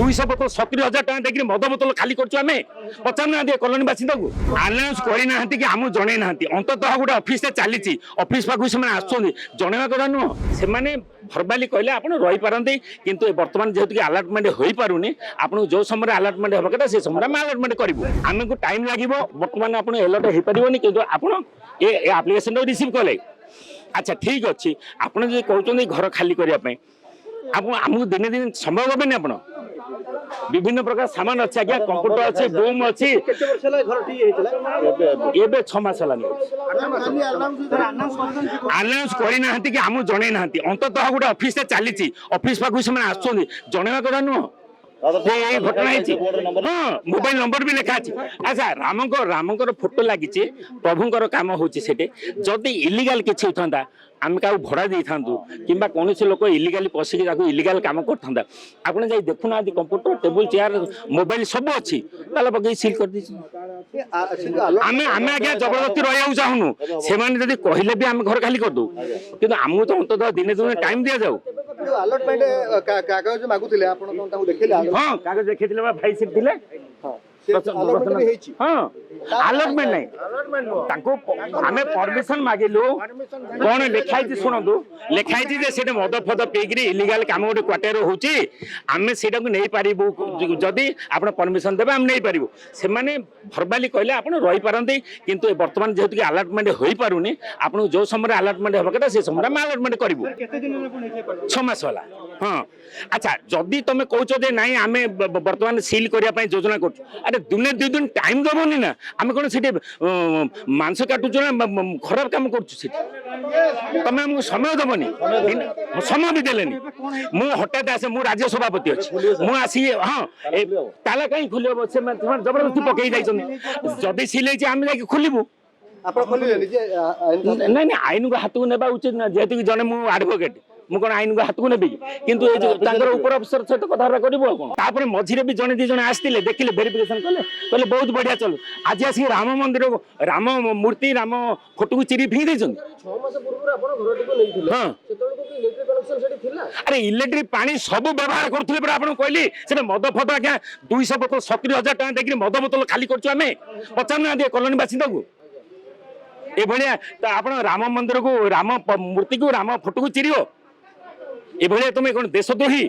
200 बोतल 70,000 टका देखिए मद बोतल खाली करछु आमे पचार ना दिए कॉलोनी बासिंदा को अनाउंस करि ना हंती कि हमु जणे ना हंती अंततः गोटे ऑफिस चली ऑफिस पाखु से आसुँच जनवा कथा नुह से भर्बाली कहले आपन रही पारंती किंतु वर्तमान जेहेतु अलर्टमेंट हो पारुनी आपन जो समय अलर्टमेंट होबा कथा से समय में अलर्टमेंट करिवो आमको टाइम लागिवो वर्तमान आपन अलर्ट हो पारिवोनी किंतु आपन ए एप्लिकेशन रिसीव कले अच्छा ठीक अच्छी आपन जे कहउछन घर खाली करिया पय आपन हमको दिन दिन संभव होबेनी आपन विभिन्न प्रकार सामान अच्छे आज्ञा कंप्यूटर अच्छे रूम अच्छी एबे 6 मास हलानी अनाउंस करना कि आम जणे ना अंततः गोटे ऑफिस चली ऑफिस पाखु से आसुँच जनवा कथा नुह घटना हाँ मोबाइल नंबर भी लिखा अच्छा रामकर फोटो लगी प्रभुंर कम होती इलिगाल किसी होता आम क्या भड़ा दे था कि कौन लोक इलिगाली पशिक इलिगाल कम करता आपड़ जा देखुना कंप्यूटर टेबुल चेयर मोबाइल सब अच्छी ताला पकई सिल कर आम आज्ञा जबरदस्ती रहा चाहूनु से कहले भी आम घर खाली करदू कि आमको तो अंत दिने दिन टाइम दि जाऊ कागज मागुले हाँ कागज देखी भाई सीट थे हाँ अलर्टमेंट नहीं आम परमिशन मागिलु कौन लिखाई शुणु लिखाई से मद फद पीकि इलिगाल कम गोटे क्वार्टर होची आम से नहीं पारू जदि आप परमिशन देवे आम नहीं पारू से भर्बाली कहले आप रही पारती किंतु वर्तमान जेहेतु अलर्टमेंट हो पारुनी आपन जो समय अलर्टमेंट होगा कथा से समय में अलर्टमेंट करूँ 6 मास वाला हाँ अच्छा जदि तुम कौच नाई आम बर्तमान सिल करने योजना कर दुने 2 दिन टाइम दबनी ना आम कौन से मांस काटुच ना खराब कम करें आमको समय दबनी समय भी देलेनी मु हठात आसे मु राज्य सभापति अच्छी मुझे हाँ ताला कहीं खुल जबरदस्ती पकई जदि सिले आम जा खोलू नहीं आईन को हाथ को नेबा उचित ना जेहेतु जड़े मु एडवोकेट मु कौन आईन को हाथ को नेबी किंतु ऊपर अफसर सहित कथा कर मझे भी जड़े 2 जन आसते देखिले वेरिफिकेशन कले कहले बहुत बढ़िया चलू आज आसिक राम मंदिर राम मूर्ति राम फोटो को चिरी फिंग देछन अरे इलेक्ट्रिक पानी सब व्यवहार करते आप कहली से मद फद आज्ञा 200 बोतल 70,000 टका देखिए मद बोतल खाली करछु आमे पचार ना दिए कॉलोनी बासिंदा को ए भलिया तो आपण राम मंदिर को राम मूर्ति को राम फोटो को चिरियो ए भलिया तुम कौन देशद्रोही